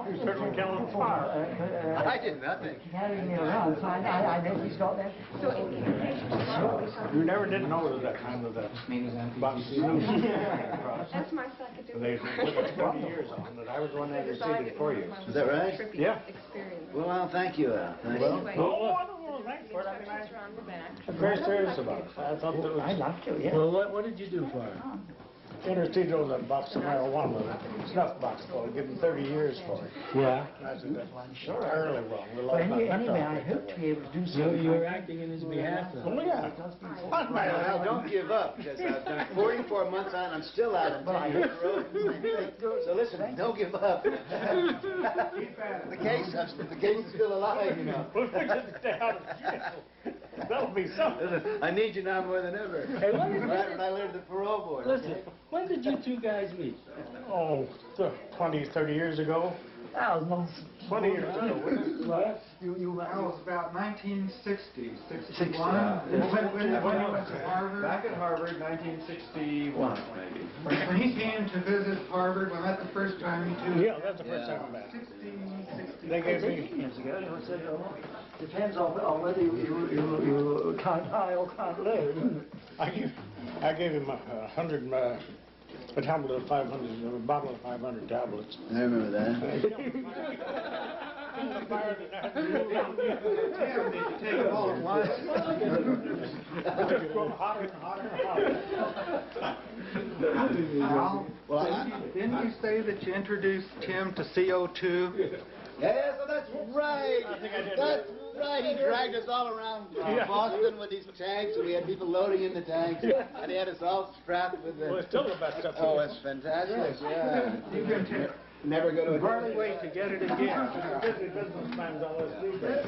You certainly killing fire. I did nothing. Carrying me around, so I know he's got that. You never did know that kind of that. That's my psychedelic. They put 30 years on that. I was the one that received it for you. Is that right? Yeah. Well, thank you, Al. Thank you. Anyway, Well, I don't know, thanks for it. I mean, around the back. I'm very serious about it. I thought that I'd was love to, yeah. Well, what did you do for her? Interceded over that box of marijuana, snuff box for it, give him 30 years for it. Yeah. I said, that's entirely wrong. We're But like anyway, I hope to be able to do something. You were acting in his behalf, though. Oh, yeah. Al, don't give up, because I've done 44 months on, I'm still out on 10 years road. So listen, don't give up. The case is still alive, you know. We'll just stay out of jail. That'll be something. I need you now more than ever. Hey, what is Right when I learned the parole board. Listen, when did you two guys meet? Oh, 20, 30 years ago. That was nonsense. 20 years ago, wasn't it? What? That was about 1960, 61. When he went to Harvard. Back at Harvard, 1961, maybe. When he came to visit Harvard, when that the first time he did. Yeah, that's the first time I met. 60. They gave me, Years ago, you know, said, depends on whether you can't high or can't low, doesn't it? I gave him a tablet of 500, a bottle of 500 tablets. I remember that. Take it all at once. Just grow hotter and hotter and hotter. Al, didn't you say that you introduced Tim to CO2? Yeah, so that's right. I think I did. That's right. He dragged us all around Boston with these tanks, and we had people loading in the tanks, and he had us all strapped with the... Well, it's still the best stuff. Oh, it's fantastic. Yeah. You can take. Never go to a... Hardly wait to get it again. Busy businessman's all this these days.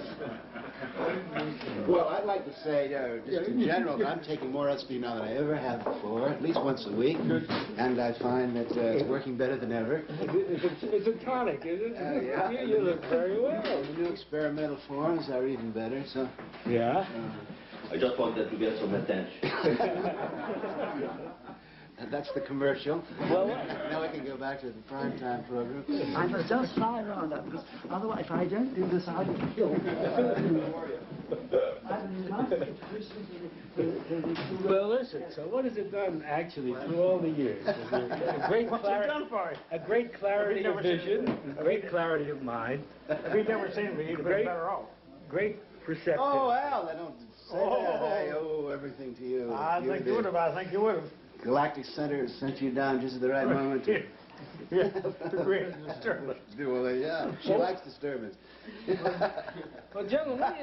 Well, I'd like to say, just in general, that I'm taking more LSD now than I ever have before, at least once a week, and I find that it's working better than ever. It's a tonic, isn't it? Yeah. You look very well. The new experimental forms are even better, so... Yeah? I just wanted to get some attention. That's the commercial. Well, Now we can go back to the primetime program. I must just fly around that, because otherwise, if I don't do this, I'll be killed. well, listen, so what has it done, actually, through all the years? A great clarity of vision, a great clarity of mind. If he'd never seen me, he'd have been better off. Great perception. Oh, Al, I don't say that. I owe everything to you. I think you would have. I think you would have. Galactic Center sent you down just at the right moment to... Yeah, to create a disturbance. Well, yeah, she likes disturbance. Well, gentlemen,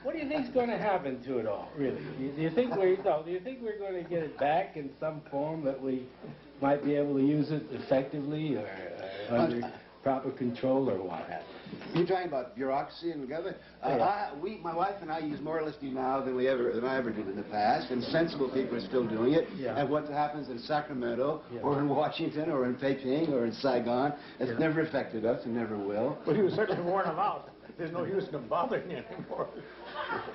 what do you think's going to happen to it all, really? Do you think we're going to get it back in some form that we might be able to use it effectively or under proper control or what have you? You're talking about bureaucracy and government? My wife and I use more LSD now than I ever did in the past, and sensible people are still doing it. Yeah. And what happens in Sacramento, or in Washington, or in Beijing, or in Saigon, it's never affected us and never will. Well, you certainly worn them out. There's no use in them bothering you anymore.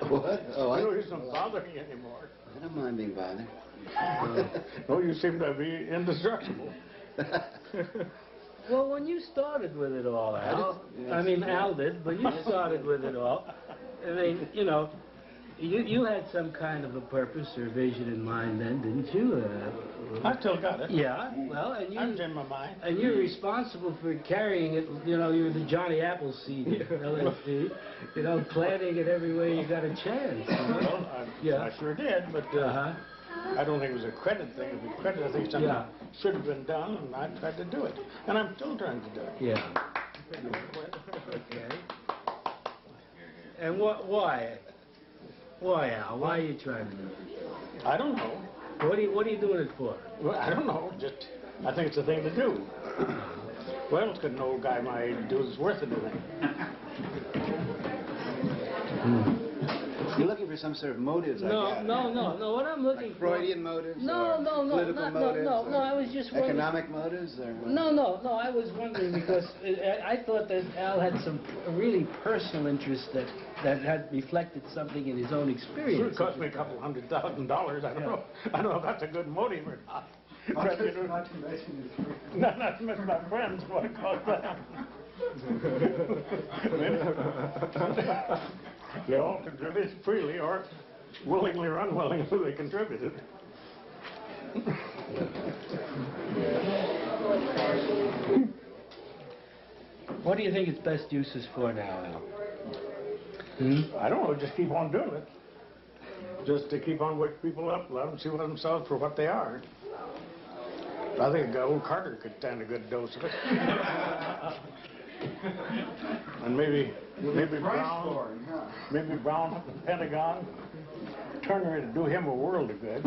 What? Oh, There's no use in them bothering you anymore. I don't mind being bothered. No, you seem to be indestructible. Well, when you started with it all, Al, I mean, Al did, but you started with it all. I mean, you know, you had some kind of a purpose or vision in mind then, didn't you? I still got it. Yeah, well, and I'm in my mind. And you're responsible for carrying it, you know, you're the Johnny Appleseed here, LSD, you know, planting it everywhere you got a chance. Well, I sure did, but I don't think it was a credit thing. It was a credit. I think something should have been done, and I tried to do it. And I'm still trying to do it. Yeah. Okay. And why? Why, Al? Why are you trying to do it? I don't know. What are you doing it for? Well, I don't know. Just, I think it's the thing to do. What else could an old guy my age do that's worth anything? You're looking for some sort of motives, I gather. No. What I'm looking like Freudian motives? No, political motives? No. I was just wondering. Economic motives? Or what? No. I was wondering because I thought that Al had some really personal interest that had reflected something in his own experience. It cost me a couple $100,000. I don't know. I don't know if that's a good motive or not. Not to mention his Not to mention my friends, what it cost them. They all contributed freely or willingly or unwillingly they contributed. What do you think its best use is for now, Al? I don't know, just keep on doing it. Just to keep on waking people up, let them see themselves for what they are. I think old Carter could stand a good dose of it. And maybe Brown up at the Pentagon, Turner to do him a world of good.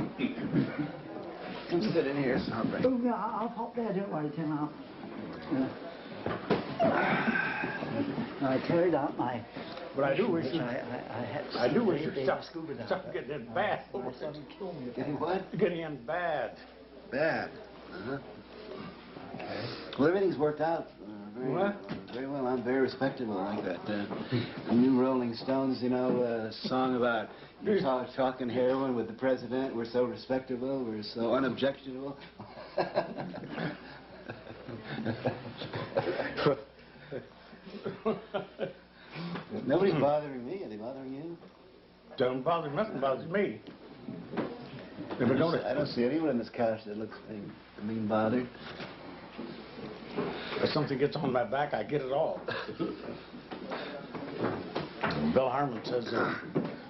Come sit in here, something. Oh, yeah, I'll pop there, don't worry, Tim. I carried out my... But I do wish which I had I do wish your baby stuff scuba diver. stuff getting in bad. My son would kill me if I- Getting what? Getting in bad. Bad. Okay. Well, everything's worked out very well. I'm very respectable like that. The new Rolling Stones, you know, song about talking heroin with the president. We're so respectable. We're so unobjectionable. Nobody's bothering me. Are they bothering you? Don't bother, nothing bothers me. If I don't see anyone in this couch that looks being bothered. If something gets on my back, I get it all. Bill Harmon says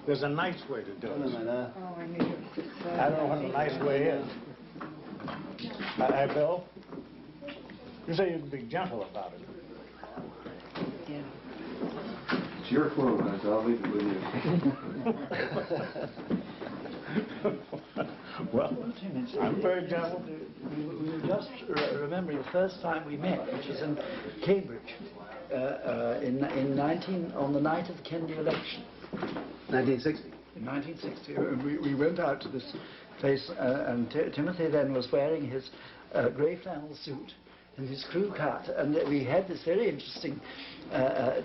there's a nice way to do it. Oh, I knew it. I don't know what the nice way is. Hey, Bill, you say you can be gentle about it. Yeah. It's your quote, I'll leave it with you. Well, I'm very gentle. We just remember the first time we met, which is in Cambridge, on the night of the Kennedy election. 1960. In 1960, we went out to this place, and Timothy then was wearing his grey flannel suit and his crew cut, and we had this very interesting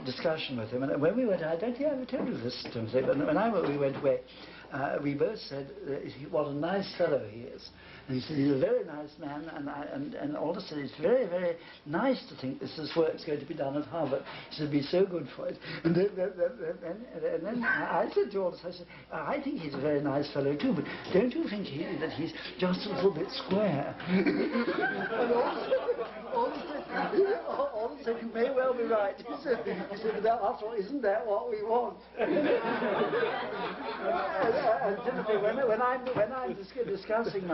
discussion with him. And when we went, I don't think I ever told you this, Timothy, but when we went away, we both said what a nice fellow he is. And he said he's a very nice man, and all of a sudden it's very, very nice to think this work's going to be done at Harvard. He said it'd be so good for it. And then I said to Aldous, I said, I think he's a very nice fellow too, but don't you think that he's just a little bit square? And Aldous said, you may well be right. He said, but after all, isn't that what we want? And Timothy, when I'm discussing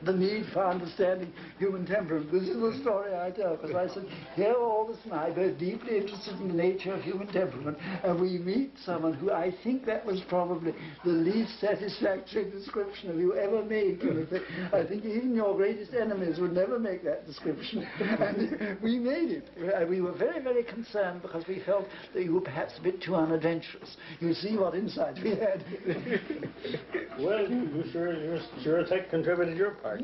the need for understanding human temperament, this is the story I tell, because I said, here Aldous and I both deeply interested in the nature of human temperament, and we meet someone who I think that was probably the least satisfactory description of you ever made, Timothy. I think even your greatest enemies would never make that description. And we made it. We were very, very concerned because we felt that you were perhaps a bit too unadventurous. You see what insight we had. Well, you sure contributed your part.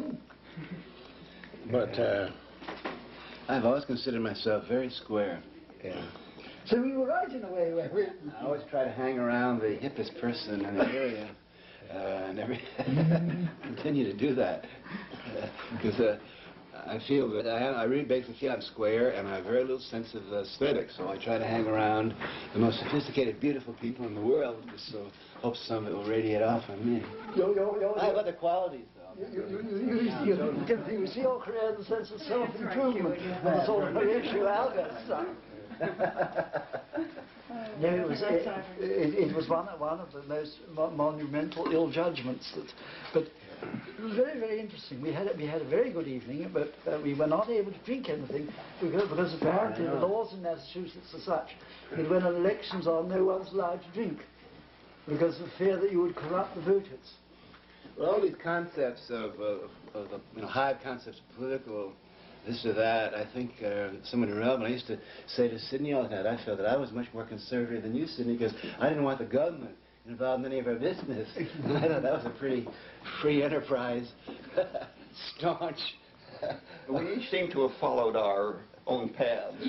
But I've always considered myself very square. Yeah. So we were right in a way, weren't we? I always try to hang around the hippest person in the area, and continue to do that, because I feel that I really basically feel I'm square, and I have very little sense of aesthetics, so I try to hang around the most sophisticated, beautiful people in the world, just so hope some of it will radiate off on me. I have other qualities, though. You see your career in the sense of self-improvement and the sort of Horatio Alger stuff. No, it was one of the most monumental ill judgments. But it was very, very interesting. We had a very good evening, but we were not able to drink anything because apparently the laws in Massachusetts are such that when elections are, no one's allowed to drink because of fear that you would corrupt the voters. Well, all these concepts of the hive concepts of political this or that, I think somewhat irrelevant. I used to say to Sidney all the time, I felt that I was much more conservative than you, Sidney, because I didn't want the government involved in any of our business. And I thought that was a pretty free enterprise, staunch. We each seem to have followed our own paths.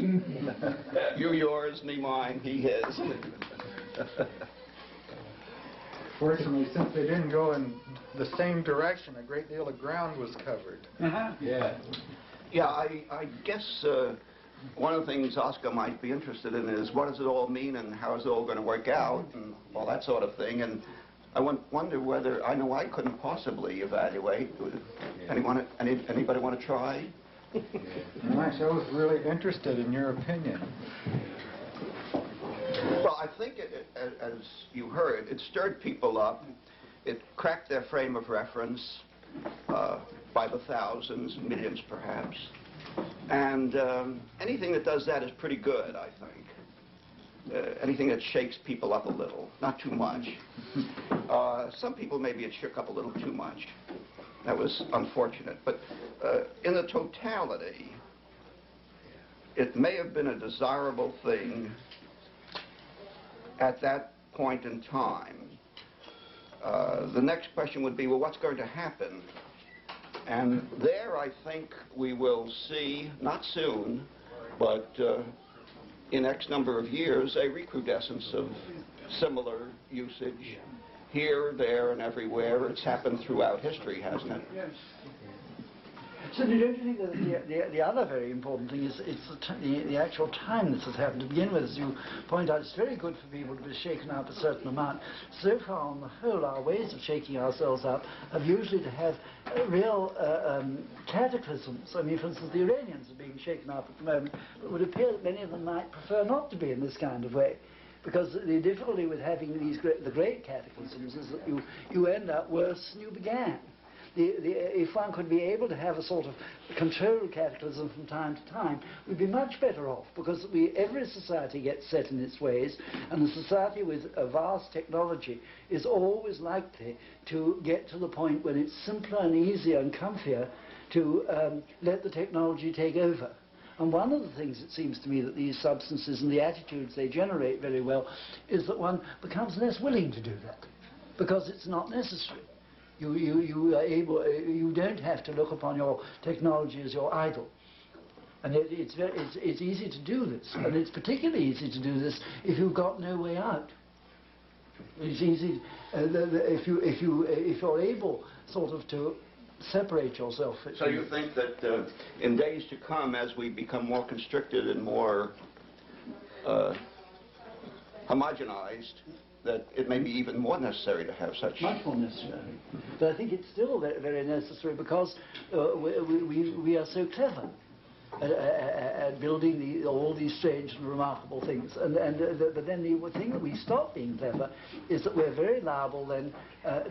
You yours, me mine, he his. Fortunately, since they didn't go in the same direction, a great deal of ground was covered. Uh-huh. Yeah. Yeah, I guess one of the things Oscar might be interested in is what does it all mean and how is it all going to work out and all that sort of thing. And I wonder whether, I know I couldn't possibly evaluate. Anybody want to try? Nice. I was really interested in your opinion. Well, I think, as you heard, it stirred people up. It cracked their frame of reference by the thousands, millions perhaps. And anything that does that is pretty good, I think. Anything that shakes people up a little, not too much. Some people maybe it shook up a little too much. That was unfortunate. But in the totality, it may have been a desirable thing at that point in time. The next question would be, well, what's going to happen? And there, I think we will see, not soon, but in X number of years, a recrudescence of similar usage here, there, and everywhere. It's happened throughout history, hasn't it? Yes. So don't you think that the other very important thing is the actual time this has happened? To begin with, as you point out, it's very good for people to be shaken up a certain amount. So far, on the whole, our ways of shaking ourselves up have usually to have real cataclysms. I mean, for instance, the Iranians are being shaken up at the moment, but it would appear that many of them might prefer not to be in this kind of way. Because the difficulty with having the great cataclysms is that you end up worse than you began. If one could be able to have a sort of controlled cataclysm from time to time, we'd be much better off, because every society gets set in its ways, and a society with a vast technology is always likely to get to the point when it's simpler and easier and comfier to let the technology take over. And one of the things, it seems to me, that these substances and the attitudes they generate very well is that one becomes less willing to do that, because it's not necessary. You are able, you don't have to look upon your technology as your idol. And it's easy to do this, and it's particularly easy to do this if you've got no way out. It's easy if you're able sort of to separate yourself. So you think that in days to come, as we become more constricted and more homogenized, that it may be even more necessary to have such... Much more necessary. But I think it's still very, very necessary, because we are so clever at building all these strange and remarkable things. But then the thing that we stop being clever is that we're very liable then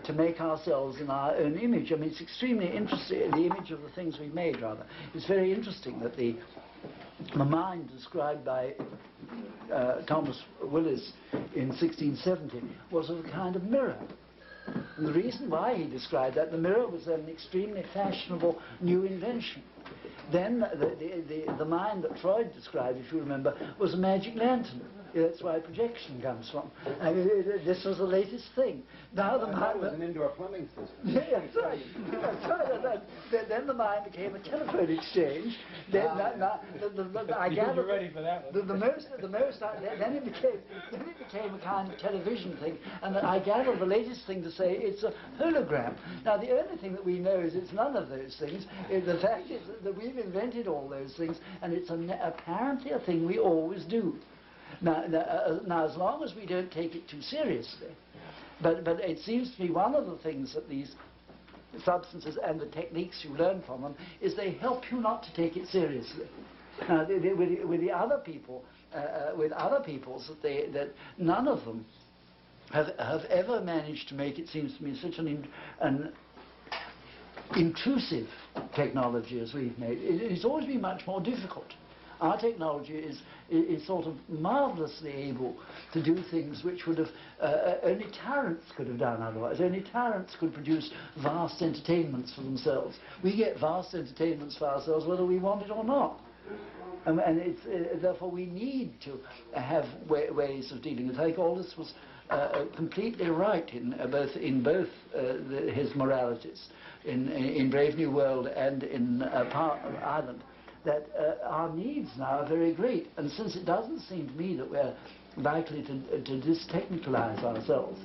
to make ourselves in our own image. I mean, it's extremely interesting, the image of the things we've made, rather. It's very interesting that the mind described by Thomas Willis in 1670 was of a kind of mirror. And the reason why he described that, the mirror was an extremely fashionable new invention. Then the mind that Freud described, if you remember, was a magic lantern. That's why projection comes from. I mean, this was the latest thing. Now the mind was an indoor plumbing system. Yeah, that's right. That's right. Then the mind became a telephone exchange. Then I gather You're ready for that one. Then it became a kind of television thing. And I gather the latest thing to say it's a hologram. Now the only thing that we know is it's none of those things. The fact is that we've invented all those things, and it's apparently a thing we always do. Now, as long as we don't take it too seriously, but it seems to me one of the things that these substances and the techniques you learn from them is they help you not to take it seriously. Now, with the other people, with other peoples, that none of them have ever managed to make, it seems to me, such an intrusive technology as we've made. It's always been much more difficult. Our technology is sort of marvelously able to do things which would have only tyrants could have done otherwise. Only tyrants could produce vast entertainments for themselves. We get vast entertainments for ourselves whether we want it or not. And therefore we need to have ways of dealing with it. I think Aldous was completely right in both his moralities, in Brave New World and in Ireland, that our needs now are very great. And since it doesn't seem to me that we're likely to distechnicalize ourselves,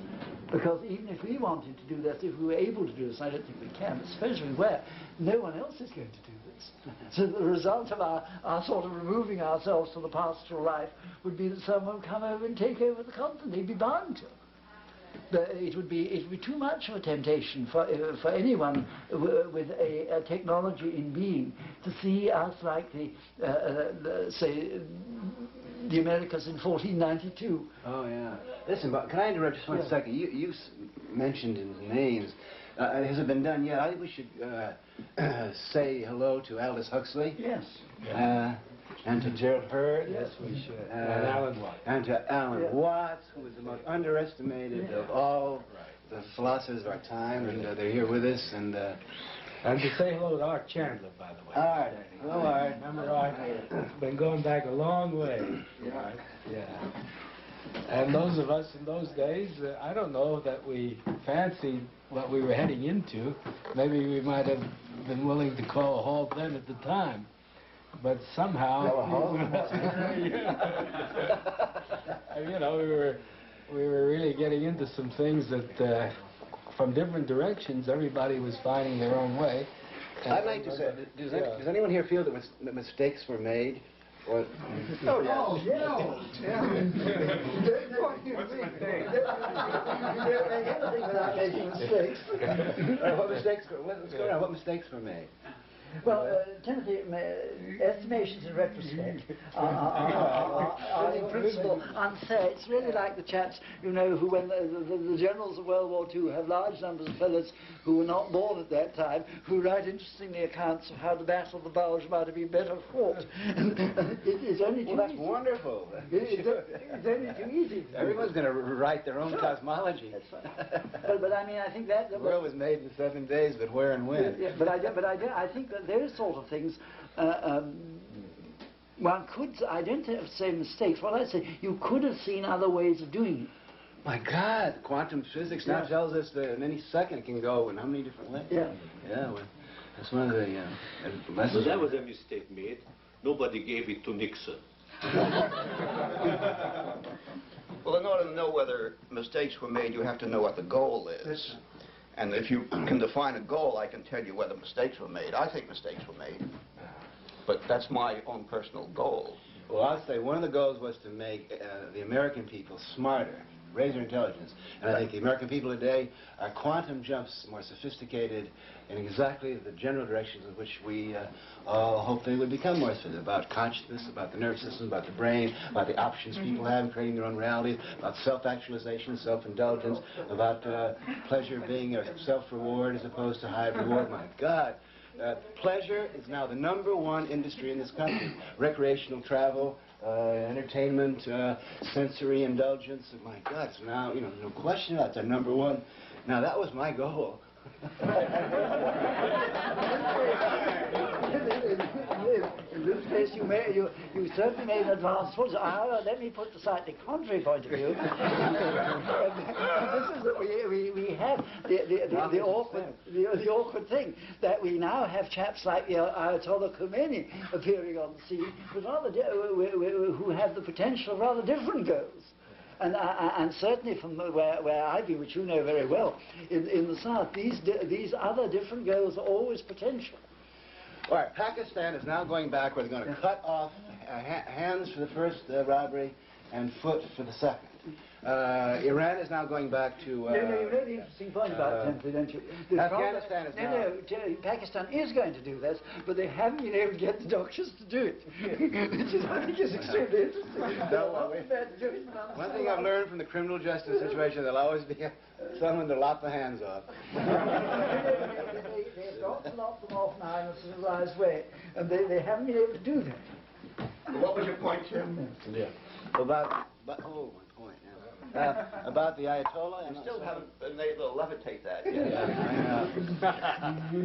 Because even if we wanted to do this, if we were able to do this, I don't think we can, especially where no one else is going to do this. So the result of our sort of removing ourselves from the pastoral life would be that someone would come over and take over the continent. They'd be bound to. It would be too much of a temptation for anyone with a technology in being to see us like say the Americas in 1492. Oh yeah. Listen, but can I interrupt just one second? You mentioned names. Has it been done yet? I think we should say hello to Aldous Huxley. Yes. And to Gerald Hurd. Yes, we should. And Alan Watts. And to Alan Watts, who is the most underestimated of all the philosophers of our time, and they're here with us. And to say hello to Art Chandler, by the way. Art. Hello, Art. Remember Art? Been going back a long way. Right? Yeah. And those of us in those days, I don't know that we fancied what we were heading into. Maybe we might have been willing to call a halt then at the time. But somehow, you know, we were really getting into some things that, from different directions, everybody was finding their own way. I'd like to say, does anyone here feel that mistakes were made? Or, oh, yes. Oh, no. What's a mistake? You don't make anything without making mistakes. What's going on? What mistakes were made? Well, Timothy, estimations in retrospect are in principle unfair. It's really like the chaps, you know, who when the generals of World War II have large numbers of fellows who were not born at that time, who write interestingly accounts of how the Battle of the Bulge might have been better fought. It's only too that's wonderful. It's only too easy. Everyone's going to write their own cosmology. That's right. But I mean, I think that... The world was made in 7 days, but where and when? Yeah, but I think that those sort of things, one could, I don't say mistakes, what I say, you could have seen other ways of doing it. My God, quantum physics now tells us that in any second it can go in how many different ways? Yeah. Yeah, well, that's one of the lessons. Well, that was a mistake made. Nobody gave it to Nixon. Well, in order to know whether mistakes were made, you have to know what the goal is. And if you can define a goal, I can tell you whether mistakes were made. I think mistakes were made, but that's my own personal goal. Well, I'll say one of the goals was to make the American people smarter, raise their intelligence. And I think the American people today are quantum jumps more sophisticated in exactly the general directions in which we all hope they would become more sophisticated, about consciousness, about the nervous system, about the brain, about the options people have in creating their own reality, about self-actualization, self-indulgence, about pleasure being a self-reward as opposed to high reward. My God. Pleasure is now the #1 industry in this country. Recreational travel, entertainment, sensory indulgence. My God, so now, you know, no question about that, #1. Now, that was my goal. In this case, you certainly made an advance. However, let me put the slightly contrary point of view. This is that we have the awkward thing that we now have chaps like the Ayatollah Khomeini appearing on the scene, but who have the potential of rather different goals. And certainly from where I've been, which you know very well, in the South, these other different goals are always potential. All right, Pakistan is now going back where they're going to cut off hands for the first robbery and foot for the second. Iran is now going back to... No, you know the interesting point about Timothy, don't you? Afghanistan is now... No, Pakistan is going to do this, but they haven't been able to get the doctors to do it, which is, I think, is extremely interesting. One thing I've learned from the criminal justice situation, there'll always be someone to lop the hands off. They've got to lop them off now in a civilized way, and they haven't been able to do that. What was your point, Jim? Yeah. About the Ayatollah. You still haven't been able to levitate that yet. Yeah, I know.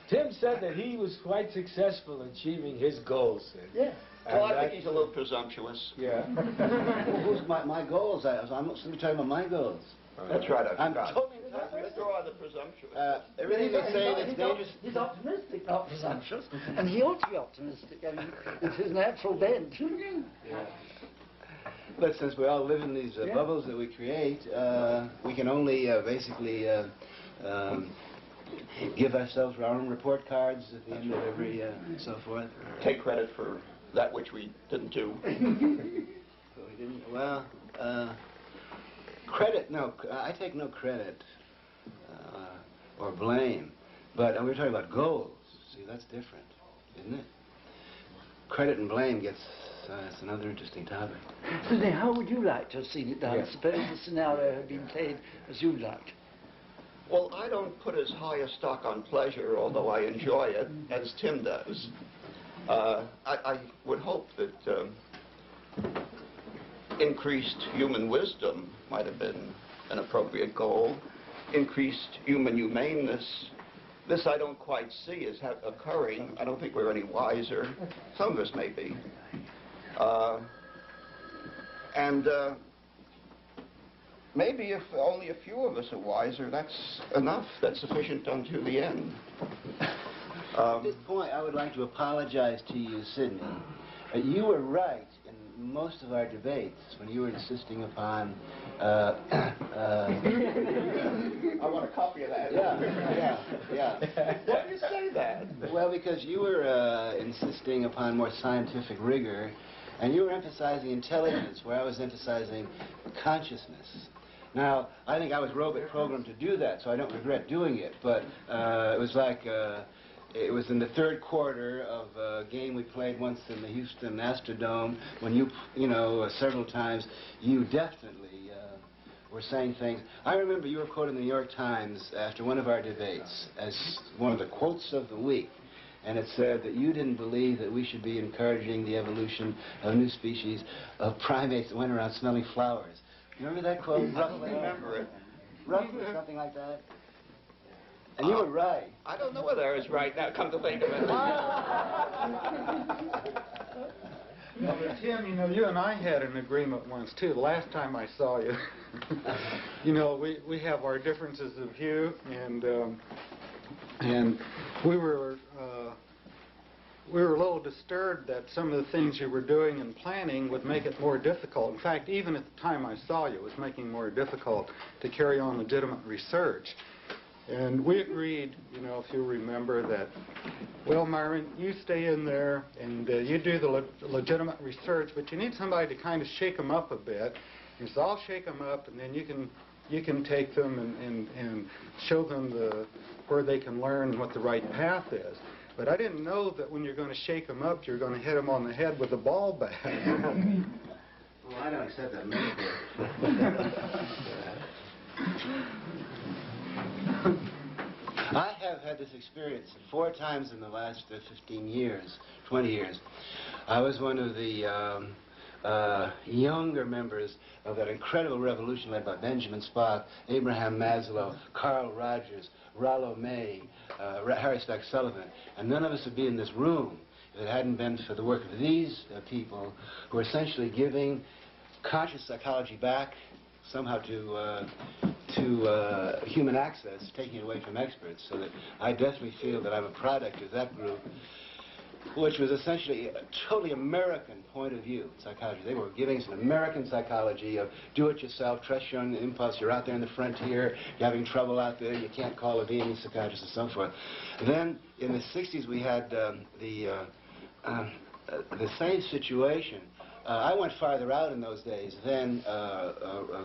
Tim said that he was quite successful in achieving his goals. Yeah. Well, I think he's a little presumptuous. Yeah. Who's my goals? I'm not simply talking about my goals. That's right, I I'm forgot. totally Withdraw the presumptuous. Everything they say that's dangerous. He's optimistic, not presumptuous, and he ought to be optimistic. I mean, it's his natural bent. But since we all live in these bubbles that we create, we can only basically give ourselves our own report cards at the end of every so forth. Take credit for that which we didn't do. We didn't. Well, credit. No, I take no credit or blame. But we're talking about goals. See, that's different, isn't it? Credit and blame gets. It's another interesting topic. Sidney, how would you like to have seen it done? Suppose the scenario had been played as you'd liked. Well, I don't put as high a stock on pleasure, although I enjoy it, as Tim does. I would hope that increased human wisdom might have been an appropriate goal. Increased human humaneness. This I don't quite see as occurring. I don't think we're any wiser. Some of us may be. Maybe if only a few of us are wiser, that's enough. That's sufficient unto the end. At this point, I would like to apologize to you, Sidney. You were right in most of our debates when you were insisting upon... I want a copy of that. Yeah. Why do you say that? Well, because you were insisting upon more scientific rigor, and you were emphasizing intelligence, where I was emphasizing consciousness. Now, I think I was programmed to do that, so I don't regret doing it, but it was like... it was in the third quarter of a game we played once in the Houston Astrodome when you know, several times, you definitely were saying things. I remember you were quoted in the New York Times after one of our debates as one of the quotes of the week. And it said that you didn't believe that we should be encouraging the evolution of a new species of primates that went around smelling flowers. You remember that quote? I don't remember it. Roughly, something like that. And you were right. I don't know whether I was right now, come to think of it. Well, but Tim, you know, you and I had an agreement once, too. The last time I saw you, you know, we have our differences of view, and we were a little disturbed that some of the things you were doing and planning would make it more difficult. In fact, even at the time I saw you, it was making it more difficult to carry on legitimate research. And we agreed, you know, if you remember, that, well, Myron, you stay in there and you do the legitimate research, but you need somebody to kind of shake them up a bit. And so I'll shake them up, and then you can take them and show them where they can learn what the right path is. But I didn't know that when you're going to shake them up, you're going to hit them on the head with a ball bat. Well, I don't accept that metaphor. I have had this experience 4 times in the last 15 years, 20 years. I was one of the younger members of that incredible revolution led by Benjamin Spock, Abraham Maslow, Carl Rogers, Rollo May, Harry Stack Sullivan. And none of us would be in this room if it hadn't been for the work of these people who are essentially giving conscious psychology back somehow to human access, taking it away from experts, so that I definitely feel that I'm a product of that group, which was essentially a totally American point of view in psychology. They were giving us an American psychology of do-it-yourself, trust your own impulse, you're out there in the frontier, you're having trouble out there, you can't call a Viennese psychiatrist, and so forth. Then, in the 60s, we had the same situation. I went farther out in those days than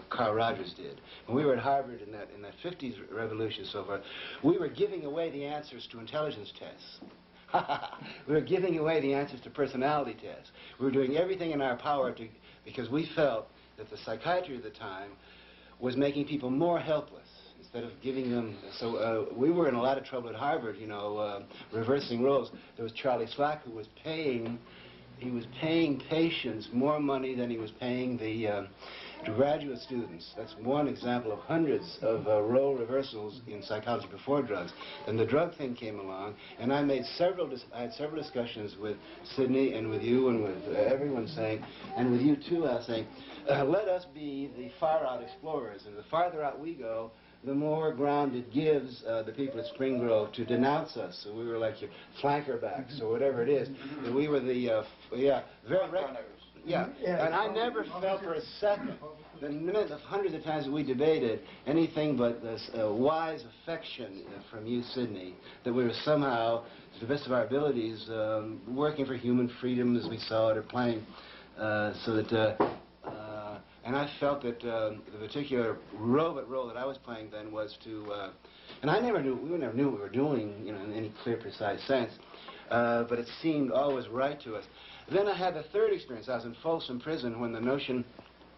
Carl Rogers did. When we were at Harvard in that 50s revolution and so forth, we were giving away the answers to intelligence tests. We were giving away the answers to personality tests. We were doing everything in our power because we felt that the psychiatry at the time was making people more helpless instead of giving them. So we were in a lot of trouble at Harvard, you know, reversing roles. There was Charlie Slack, who was paying. He was paying patients more money than he was paying the graduate students. That's one example of hundreds of role reversals in psychology before drugs. Then the drug thing came along, and I had several discussions with Sidney and with you and with everyone saying, and with you too, I was saying, let us be the far-out explorers, and the farther out we go, the more ground it gives the people at Spring Grove to denounce us. So we were like your flanker backs or whatever it is. And we were the, very Yeah, and I never felt for a second, the hundreds of times that we debated, anything but this wise affection from you, Sidney, that we were somehow, to the best of our abilities, working for human freedom as we saw it, or playing, and I felt that the particular robot role that I was playing then was to, and we never knew what we were doing, you know, in any clear, precise sense, but it seemed always right to us. Then I had the third experience. I was in Folsom Prison when the notion,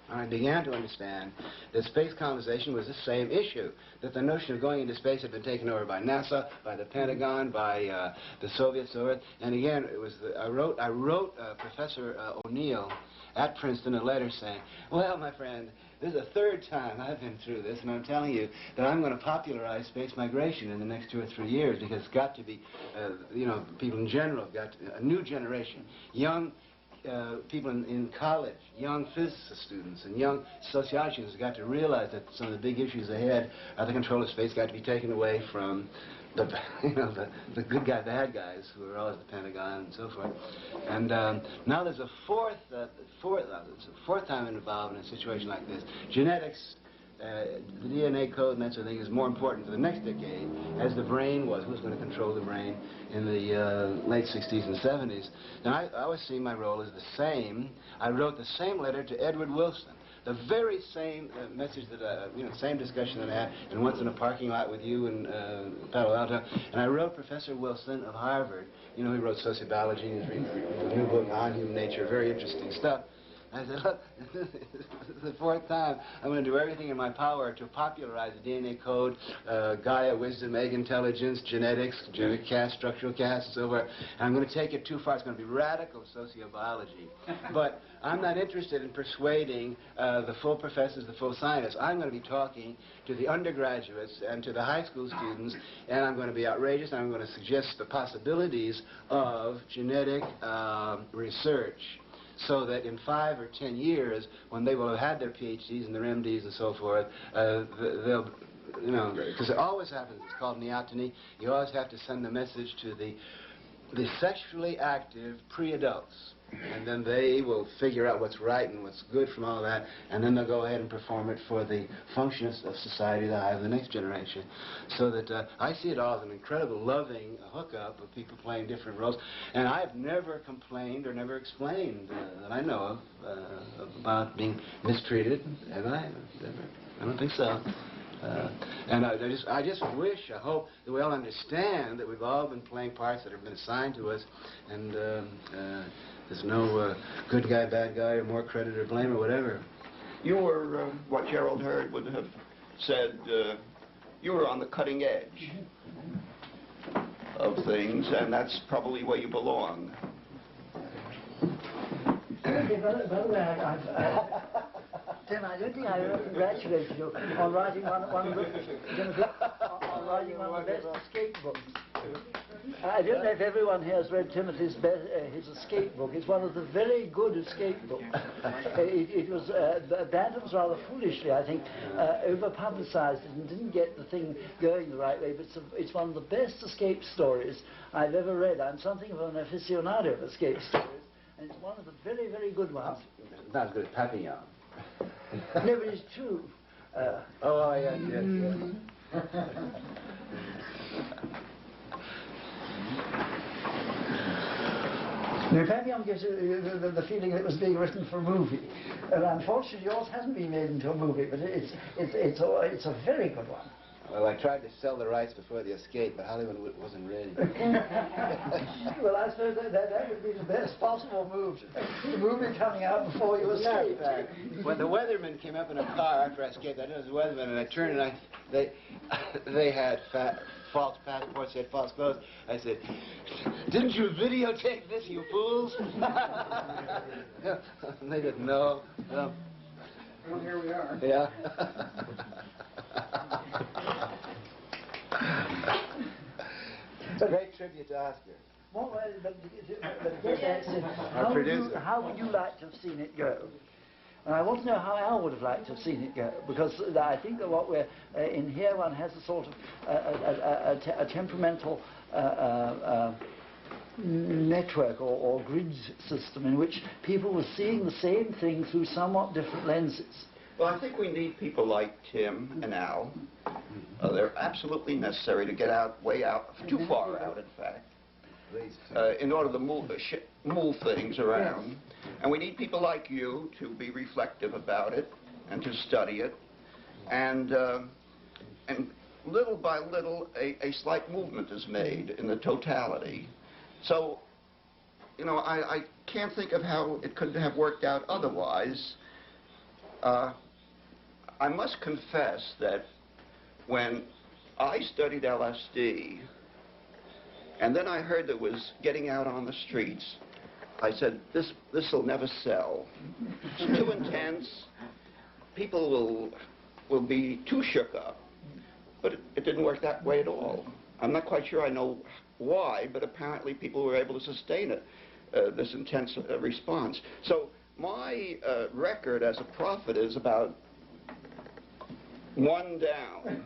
I began to understand that space colonization was the same issue, that the notion of going into space had been taken over by NASA, by the Pentagon, by the Soviets, and again, it was I wrote Professor O'Neill at Princeton a letter saying, well, my friend, this is the third time I've been through this, and I'm telling you that I'm going to popularize space migration in the next 2 or 3 years, because it's got to be, you know, people in general have got a new generation, young people in college, young physicist students and young sociology students have got to realize that some of the big issues ahead are the control of space got to be taken away from the, you know, the good guy, bad guys who are always the Pentagon and so forth. And now there's a fourth time involved in a situation like this. Genetics, the DNA code and that sort of thing is more important for the next decade, as the brain was. Who's going to control the brain in the late 60s and 70s? And I always see my role as the same. I wrote the same letter to Edward Wilson. The very same message that, you know, same discussion that I had, and once in a parking lot with you in Palo Alto. And I wrote Professor Wilson of Harvard. You know, he wrote sociobiology, his new book on human nature, very interesting stuff. I said, look, this is the fourth time. I'm going to do everything in my power to popularize the DNA code, Gaia, wisdom, egg intelligence, genetics, genetic cast, structural cast, and so forth. And I'm going to take it too far. It's going to be radical sociobiology. But I'm not interested in persuading the full professors, the full scientists. I'm going to be talking to the undergraduates and to the high school students, and I'm going to be outrageous, and I'm going to suggest the possibilities of genetic research, so that in 5 or 10 years, when they will have had their PhDs and their MDs and so forth, they'll, you know, because it always happens, it's called neoteny, you always have to send the message to the sexually active pre-adults, and then they will figure out what's right and what's good from all that, and then they'll go ahead and perform it for the function of society that I have the next generation. So that I see it all as an incredible loving hookup of people playing different roles, and I've never complained or never explained that I know of about being mistreated, have I? I don't think so. And I just wish, I hope that we all understand that we've all been playing parts that have been assigned to us, and there's no good guy, bad guy, or more credit or blame or whatever. You were, what Gerald Hurd would have said, you were on the cutting edge of things, and that's probably where you belong. Tim, I don't think I ever congratulated you on writing one of the best escape books. I don't know if everyone here has read Timothy's his escape book. It's one of the very good escape books. It was Bantams rather foolishly, I think, over-publicized it and didn't get the thing going the right way. But it's one of the best escape stories I've ever read. I'm something of an aficionado of escape stories, and it's one of the very, very good ones. Not as good as Papillon. No, but it's true. Oh, yes, yes, yes. Now, Papillon gives you the feeling that it was being written for a movie. And unfortunately, yours hasn't been made into a movie, but it's a very good one. Well, I tried to sell the rights before the escape, but Hollywood wasn't ready. Well, I suppose that would be the best possible move. The movie coming out before you escape. When the weathermen came up in a car after I escaped, I knew it was the weathermen, and I turned and they had false passports, they had false clothes. I said, "Didn't you videotape this, you fools?" And they didn't know. Well, here we are. Yeah. Great tribute to Oscar. Well, how would you like to have seen it go? And I want to know how Al would have liked to have seen it go, because I think that what we're in here, one has a sort of a temperamental network or grid system in which people were seeing the same thing through somewhat different lenses. Well, I think we need people like Tim and Al. They're absolutely necessary to get out, way out, too far out, in fact, in order to move things around. And we need people like you to be reflective about it and to study it. And little by little, a slight movement is made in the totality. So, you know, I can't think of how it could have worked out otherwise. I must confess that when I studied LSD, and then I heard that it was getting out on the streets, I said, this will never sell. It's too intense. People will be too shook up. But it didn't work that way at all. I'm not quite sure I know why, but apparently people were able to sustain it, this intense response. So my record as a prophet is about one down.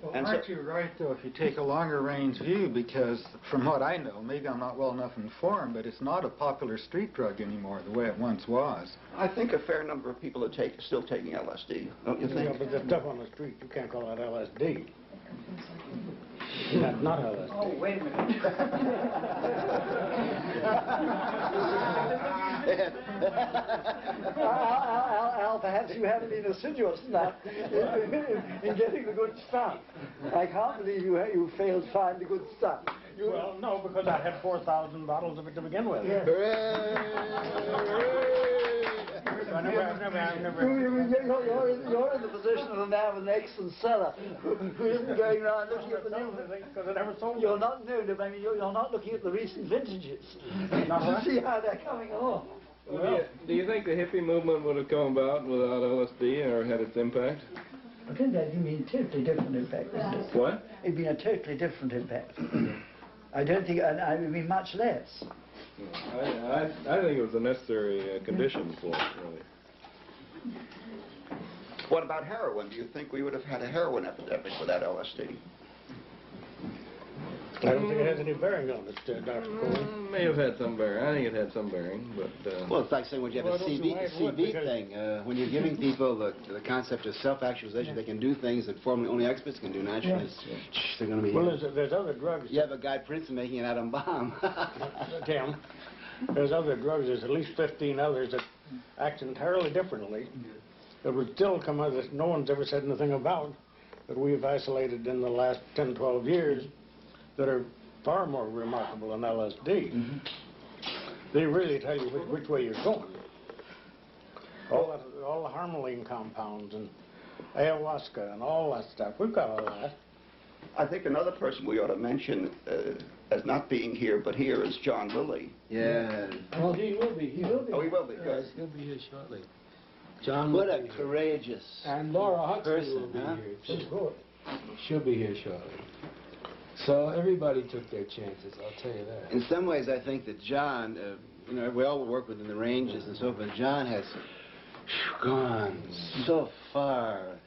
Well, And aren't so, you right, though, if you take a longer range view, because from what I know, maybe I'm not well enough informed, but it's not a popular street drug anymore the way it once was. I think a fair number of people are still taking LSD, don't you think? Yeah, but the stuff on the street, you can't call that LSD. That's not LSD. Oh, wait a minute. Al, perhaps you haven't been assiduous enough in getting the good stuff. I can't believe you failed to find the good stuff. Well, no, because I had 4,000 bottles of it to begin with. Yes. You're in the position of a man with an excellent cellar who isn't going around looking at the new because I never sold You're not you're not looking at the recent vintages to see how they're coming along. Well, do you think the hippie movement would have come about without LSD or had its impact? I think that'd be a totally different impact, isn't it? What? It'd be a totally different impact. I don't think, I mean, much less. I think it was a necessary condition for it, really. What about heroin? Do you think we would have had a heroin epidemic without LSD? I don't think it has any bearing on it, Dr. Corey. May have had some bearing. I think it had some bearing, but... Well, it's like saying when you have Well, a I don't see why it would, CV because- thing, when you're giving people the concept of self-actualization, they can do things that formerly only experts can do. Naturally, they're going to be... Well, there's other drugs. You have a guy Princeton making an atom bomb. Tim, there's other drugs. There's at least 15 others that act entirely differently. That would still come out that no one's ever said anything about, that we've isolated in the last 10, 12 years, that are far more remarkable than LSD. They really tell you which way you're going. All the harmaline compounds and ayahuasca and all that stuff. We've got all that. I think another person we ought to mention as not being here, but here is John Lilly. Yeah. Well, he will be. He will be. Oh, he will be. Yes, he'll be here shortly. John What will a be here. courageous... And Laura Huxley person, will be huh? here too. She'll be here shortly. So everybody took their chances, I'll tell you that. In some ways, I think that John, you know, we all work within the ranges and so forth. John has gone so far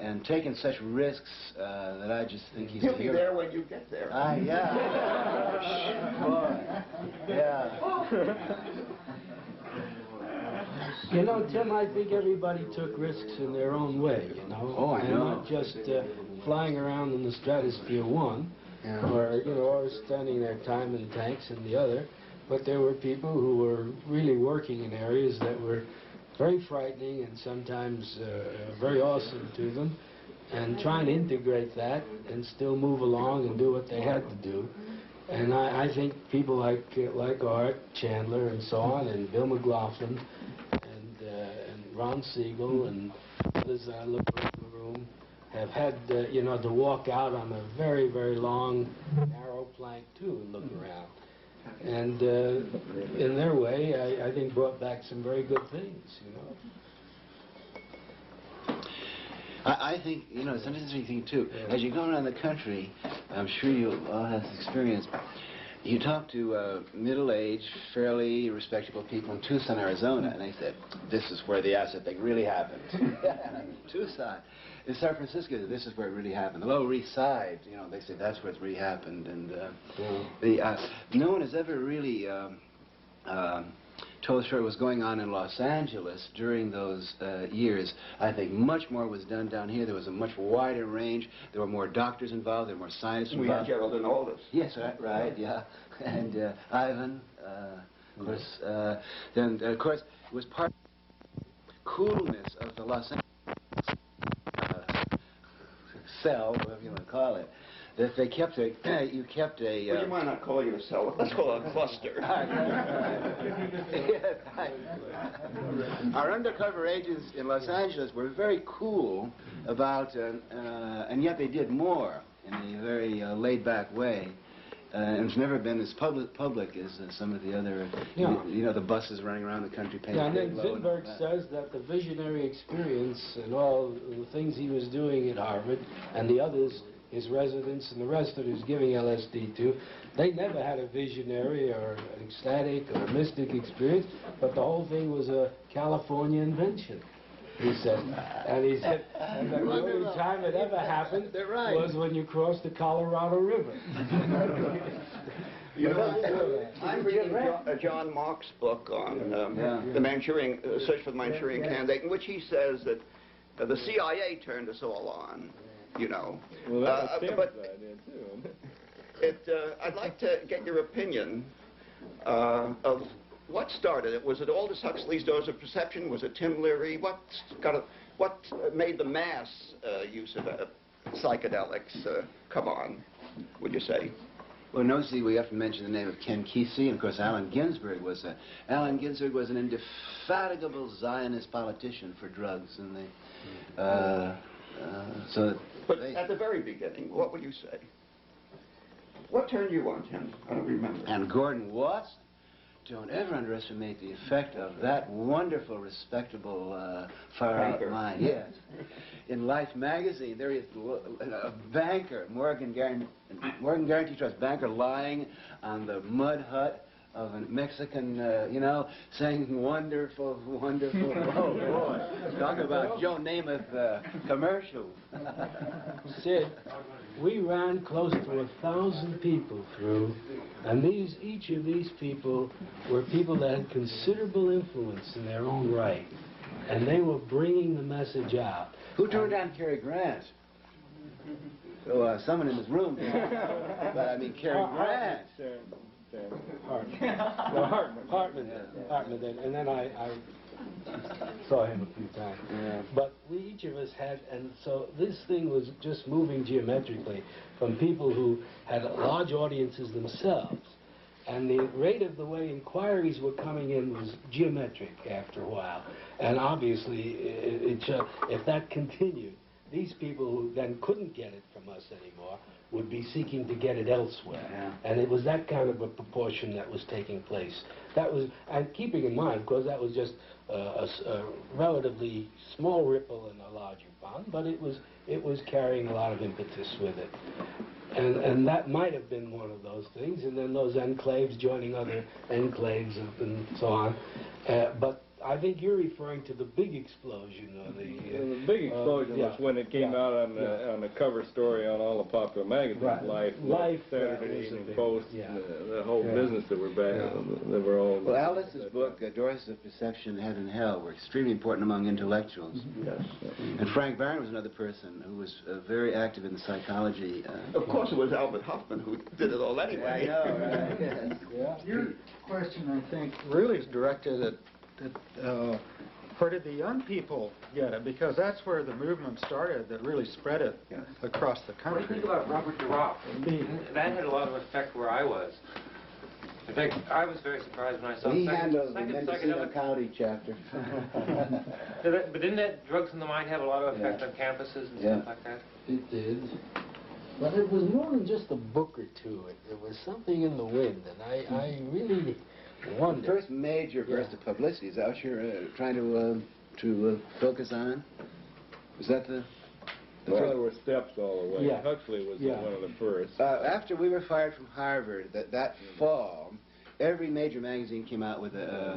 and taken such risks that I just think he's He'll a be hero. there when you get there. Yeah. Boy. Yeah. You know, Tim, I think everybody took risks in their own way, you know. Oh, I and know. not just flying around in the stratosphere one, or, you know, or spending their time in tanks in the other. But there were people who were really working in areas that were very frightening and sometimes very awesome to them, and trying to integrate that and still move along and do what they had to do. And I think people like Art Chandler and so on, and Bill McLaughlin, and Ron Siegel, and others I look around the room, have had, you know, to walk out on a very, very long, narrow plank, too, and look around. And in their way, I think brought back some very good things, you know. I think, you know, it's an interesting thing, too. As you go around the country, I'm sure you all have this experience, You talk to middle-aged, fairly respectable people in Tucson, Arizona, and they said, this is where the acid thing really happened. Tucson. In San Francisco, this is where it really happened. The Lower East Side, you know, they say that's where it's really happened. And no one has ever really told us what was going on in Los Angeles during those years. I think much more was done down here. There was a much wider range. There were more doctors involved. There were more scientists involved. We had Gerald and Aldous. Yes, right, yeah. And Ivan, of course. Then, of course, it was part of the coolness of the Los Angeles cell, whatever you want to call it, that they kept a, you kept a... Well, you might not call it a cell. Let's call it a cluster. Our undercover agents in Los Angeles were very cool about, and yet they did more in a very laid-back way. And it's never been as public as some of the other, you know, the buses running around the country paying. Yeah, and then Zinberg says that the visionary experience and all the things he was doing at Harvard and the others, his residents and the rest that he was giving LSD to, they never had a visionary or an ecstatic or a mystic experience, but the whole thing was a California invention. He said, and he said, and the only time it ever happened was when you crossed the Colorado River. You know, I'm reading John Mark's book on the Manchurian search for the Manchurian Candidate, in which he says that the CIA turned us all on. You know, well, that was but idea too. I'd like to get your opinion of what started it. Was it Aldous Huxley's Doors of Perception? Was it Tim Leary? What made the mass use of psychedelics come on, would you say? Well, notice we have to mention the name of Ken Kesey, and of course Allen Ginsberg was an indefatigable Zionist politician for drugs, and But at the very beginning, what would you say? What turned you on, Tim? I don't remember. And Gordon Watson. Don't ever underestimate the effect of that wonderful, respectable, far-out mind. Yes. In Life magazine, there is a banker, Morgan Guarantee Trust banker, lying on the mud hut of a Mexican, you know, saying wonderful, wonderful. Oh, boy. Talk about Joe Namath commercials. Sid, we ran close to 1,000 people through, and each of these people were people that had considerable influence in their own right, and they were bringing the message out. Who turned down Cary Grant? So someone in this room, but I mean Cary Grant. Hartman, and then I saw him a few times. Yeah. But each of us had, and so this thing was just moving geometrically from people who had large audiences themselves. And the rate of the way inquiries were coming in was geometric after a while. And obviously, if that continued, these people who then couldn't get it from us anymore would be seeking to get it elsewhere. Yeah. And it was that kind of a proportion that was taking place. That was, and keeping in mind, of course, that was just a relatively small ripple in a larger pond, but it was carrying a lot of impetus with it. And that might have been one of those things, and then those enclaves joining other enclaves and so on. But I think you're referring to the big explosion. The big explosion was when it came out on the cover story on all the popular magazines, Life, Saturday Evening Post, the whole business that were back. They were all. Well, Aldous' book, Doors of Perception, Heaven and Hell, were extremely important among intellectuals. Yes. And Frank Barron was another person who was very active in the psychology. Of course, it was Albert Hoffman who did it all anyway. I know, right? Yes. Your question, I think, really is directed at where did the young people get it? Because that's where the movement started that really spread it across the country. What do you think about Robert DeRock? That had a lot of effect where I was. In fact, I was very surprised when I saw he second handled the Mendocino County chapter. But didn't that Drugs in the Mind have a lot of effect on campuses and stuff like that? It did. But it was more than just a book or two. It was something in the wind, and I really wonder. First major burst of publicity, is that what you're trying to focus on? Is that the... Well, there were steps all the way. Yeah. Huxley was one of the first. After we were fired from Harvard, that fall, every major magazine came out with a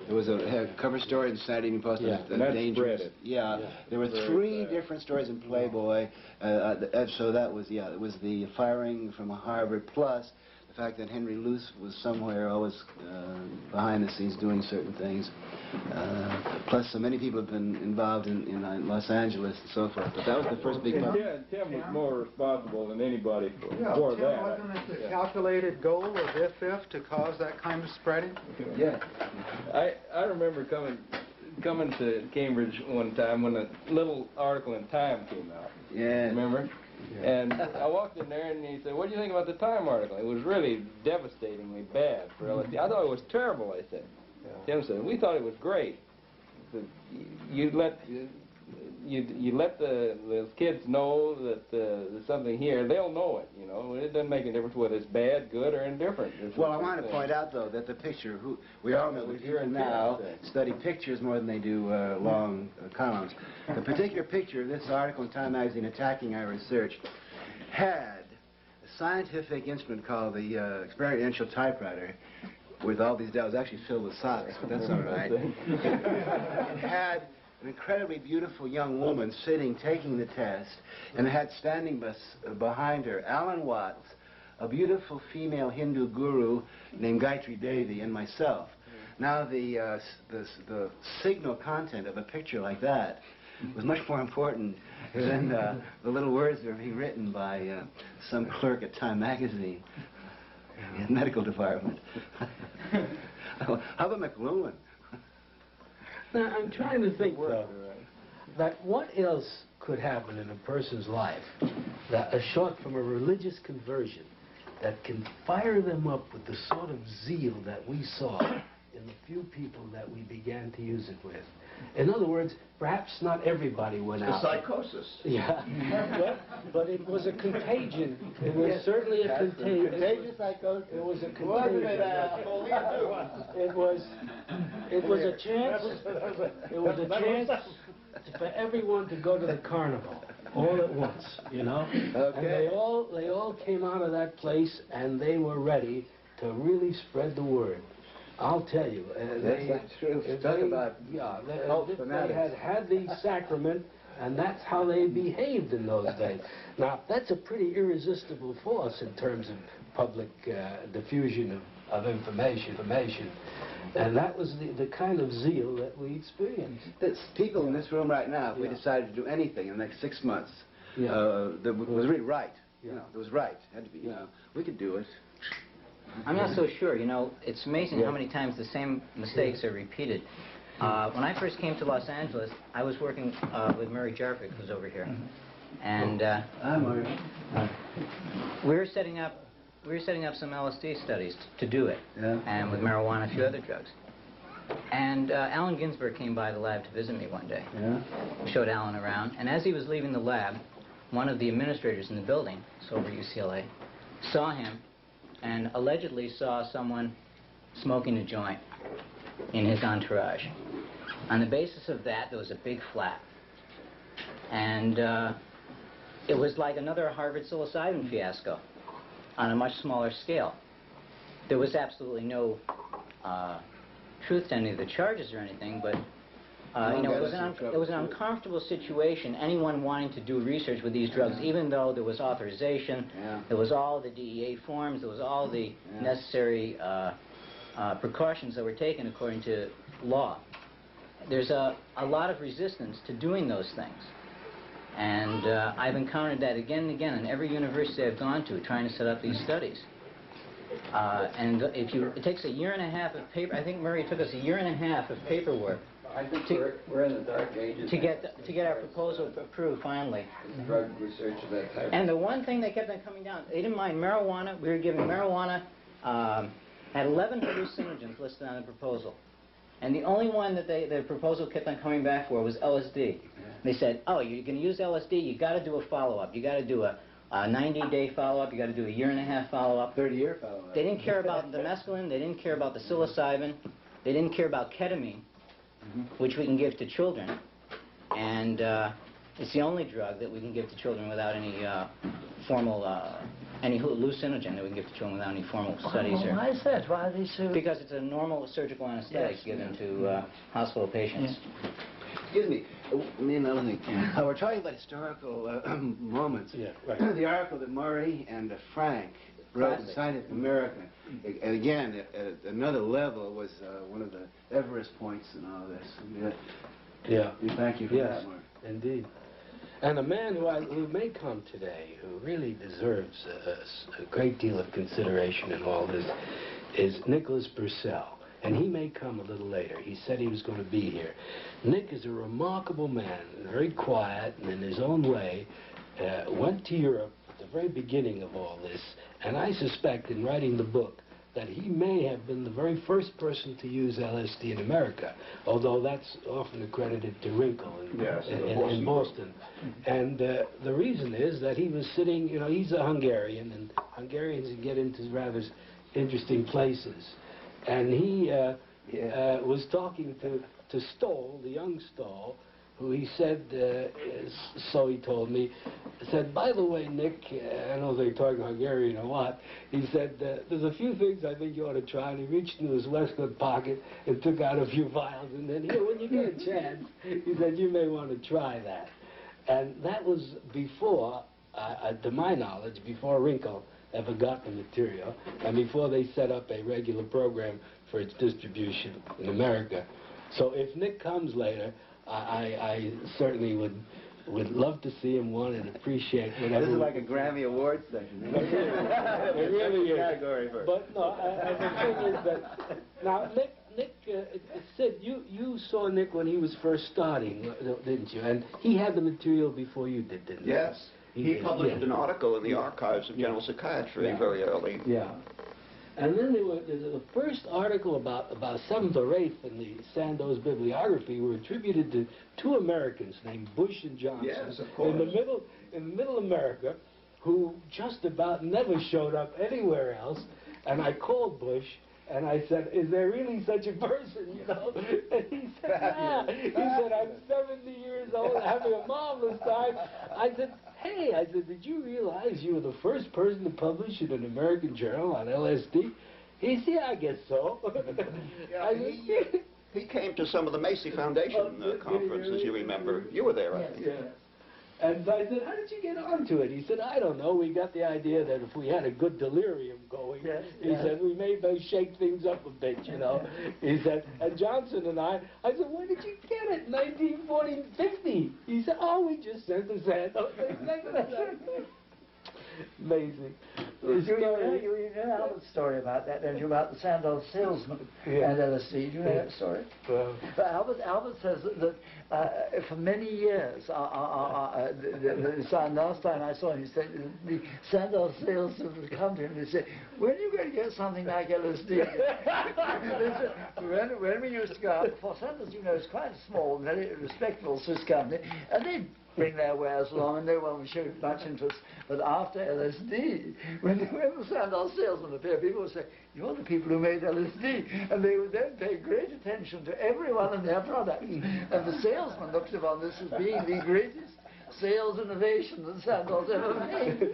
there was a cover story in the Saturday Evening Post. Yeah, and that dangerous. spread it. Yeah, there were three different stories in Playboy. So that was it was the firing from Harvard plus the fact that Henry Luce was somewhere always behind the scenes doing certain things. Plus, so many people have been involved in Los Angeles and so forth. But that was the first big one. Tim was more responsible than anybody for Tim, that. wasn't it the calculated goal of if to cause that kind of spreading? Yeah. I remember coming to Cambridge one time when a little article in Time came out. Yeah. Remember? Yeah. And I walked in there and he said, "What do you think about the Time article?" It was really devastatingly bad for LSD. I thought it was terrible, I said. Yeah. Tim said, "We thought it was great. You let the kids know that there's something here. They'll know it, you know. It doesn't make a difference whether it's bad, good, or indifferent." Well, I want to point out, though, that the picture, we all know that here and now study pictures more than they do long columns. The particular picture, this article in Time magazine attacking our research, had a scientific instrument called the experiential typewriter with all these dials, actually filled with socks, but that's all right. It had an incredibly beautiful young woman sitting, taking the test, and it had standing behind her Alan Watts, a beautiful female Hindu guru named Gayatri Devi, and myself. Now, the signal content of a picture like that was much more important than the little words that were being written by some clerk at Time magazine in the medical department. How about McLuhan? Now, I'm trying to think, though, that what else could happen in a person's life, that short from a religious conversion, that can fire them up with the sort of zeal that we saw in the few people that we began to use it with. In other words, perhaps not everybody went out. Psychosis. Yeah, but it was a contagion. It was certainly a contagion. Contagious psychosis. It was a contagion. It was a chance. It was a chance for everyone to go to the carnival all at once, you know. Okay. And they all came out of that place and they were ready to really spread the word. I'll tell you. That's true. Talk about they had the sacrament, and that's how they behaved in those days. Now, that's a pretty irresistible force in terms of public diffusion of information. And that was the kind of zeal that we experienced. There's people in this room right now, if we decided to do anything in the next 6 months, that was really right. You know, it was right. It had to be, you know, we could do it. I'm not so sure. You know, it's amazing how many times the same mistakes are repeated. When I first came to Los Angeles, I was working with Murray Jarvik, who's over here, and we were setting up some LSD studies to do it, and with marijuana, a few other drugs. And Allen Ginsberg came by the lab to visit me one day. Showed Allen around, and as he was leaving the lab, one of the administrators in the building, so over at UCLA, saw him and allegedly saw someone smoking a joint in his entourage. On the basis of that, there was a big flap. And it was like another Harvard psilocybin fiasco on a much smaller scale. There was absolutely no truth to any of the charges or anything, but you know, it was an uncomfortable situation, anyone wanting to do research with these drugs, even though there was authorization, there was all the DEA forms, there was all the necessary precautions that were taken according to law. There's a lot of resistance to doing those things. And I've encountered that again and again in every university I've gone to trying to set up these studies. And it takes a year and a half of paper. I think Murray took us a year and a half of paperwork. I think we're in the dark ages. To get our proposal approved finally. Drug research of that type. And the one thing that kept on coming down, they didn't mind marijuana. We were giving marijuana, had 11 hallucinogens listed on the proposal. And the only one that the proposal kept on coming back for was LSD. They said, oh, you're going to use LSD, you got to do a follow-up. You got to do a 90-day follow-up, you got to do a year-and-a-half follow-up. 30-year follow-up. They didn't care about the mescaline, they didn't care about the psilocybin, they didn't care about ketamine, which we can give to children. And It's the only drug that we can give to children without any formal, any hallucinogen that we can give to children without any formal studies. Well, why is that? Why are they so... Because it's a normal surgical anesthetic given to hospital patients. Excuse me, me and another thing. We're talking about historical moments. Yeah, right. The article that Murray and Frank wrote in Scientific American, and again, at another level, was one of the Everest points in all this. And, Yeah. we thank you for that, Murray. Indeed. And a man who may come today, who really deserves a great deal of consideration in all this, is Nicholas Purcell. And he may come a little later. He said he was going to be here. Nick is a remarkable man, very quiet and in his own way, went to Europe at the very beginning of all this, and I suspect in writing the book that he may have been the very first person to use LSD in America, although that's often accredited to Wrinkle in Boston. And the reason is that he was sitting, you know, he's a Hungarian, and Hungarians get into rather interesting places. And he was talking to Stoll, the young Stoll, who he said, so he told me, said, by the way, Nick, I don't know if they're talking Hungarian or what, he said, there's a few things I think you ought to try. And he reached into his waistcoat pocket and took out a few vials. And then, here, when you get a chance, he said, you may want to try that. And that was before, to my knowledge, before Wrinkle ever got the material, and before they set up a regular program for its distribution in America. So if Nick comes later, I certainly would love to see him, and appreciate whatever. This is like a Grammy Award session. It really is. Category for it. But no, the thing is that now Nick, Sid, you saw Nick when he was first starting, didn't you? And he had the material before you did, didn't he? Yes. He published an article in the Archives of General Psychiatry very early. Yeah. And then there's the first article about 7th or 8th in the Sandoz bibliography were attributed to two Americans named Bush and Johnson. Yes, of course. In middle America, who just about never showed up anywhere else. And I called Bush and I said, is there really such a person, you know? And he said, yeah. He said, I'm 70 years old, having a marvelous time. I said, hey, did you realize you were the first person to publish in an American journal on LSD? He said, yeah, I guess so. He came to some of the Macy Foundation conferences, you remember. You were there, I think. Yeah. And I said, how did you get onto it? He said, I don't know. We got the idea that if we had a good delirium going, he said, we may shake things up a bit, you know. He said, and Johnson and I said, where did you get it? 1940, 50. He said, oh, we just sent the Sandoz. Amazing. You know Albert's story about that, don't you, about the Sandoz salesman and LSD. Do you know that story? But Albert says that for many years, last time I saw him, he said the Sandoz salesman would come to him and say, when are you going to get something like LSD? when we used to go out, for Sandoz, you know, it's quite a small, very respectable Swiss company, and they bring their wares along, and no one would show much interest. But after LSD, when the Sandoz salesman appeared, people would say, you're the people who made LSD. And they would then pay great attention to everyone and their products. And the salesman looked upon this as being the greatest sales innovation that Sandoz ever made.